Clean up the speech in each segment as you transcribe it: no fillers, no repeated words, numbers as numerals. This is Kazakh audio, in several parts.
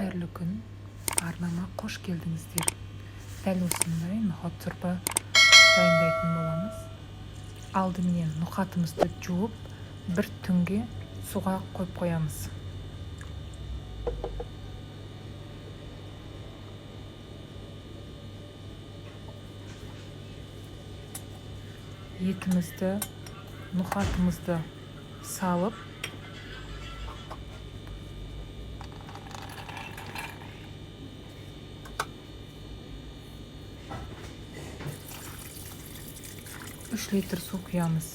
Қайырлы күн, арнама қош келдіңіздер. Дәл осындай ноқат сорпа дайындайтын боламыз. Алдымен ноқатымызды жуып, бір түнге суға қойып қоямыз. Етімізді, ноқатымызды салып, үш литр су құямыз.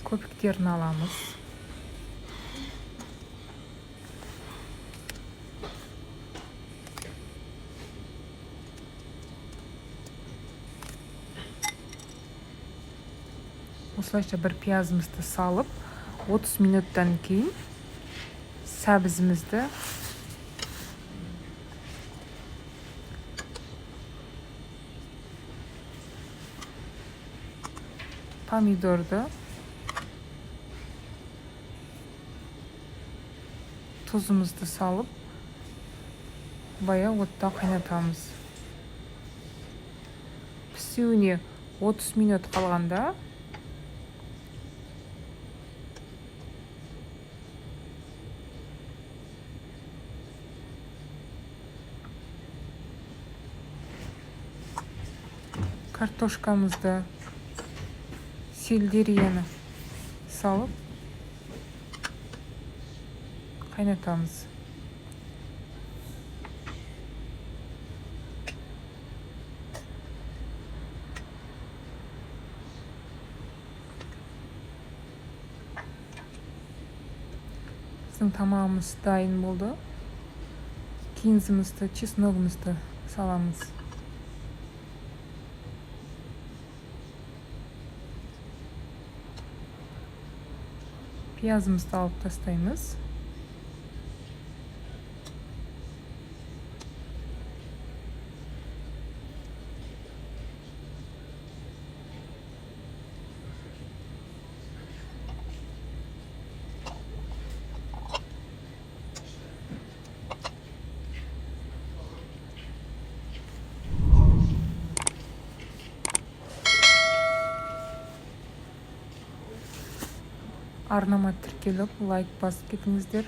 Көпіктерін аламыз. Осылайша бір пиязымызды салып, 30 минуттан кейін сәбізімізді помидорды, тұзымызды салып, бая отта қайнатамыз. Пісуіне 30 минут қалғанда картошкамызды, сельдерияны салып қайнатамыз. Біздің тамағымыз дайын болды. Кинзімізді, чесногымызды саламыз. Пиязымызды алып тастаймыз. Арнама тіркеліп, лайк басып кетіңіздер.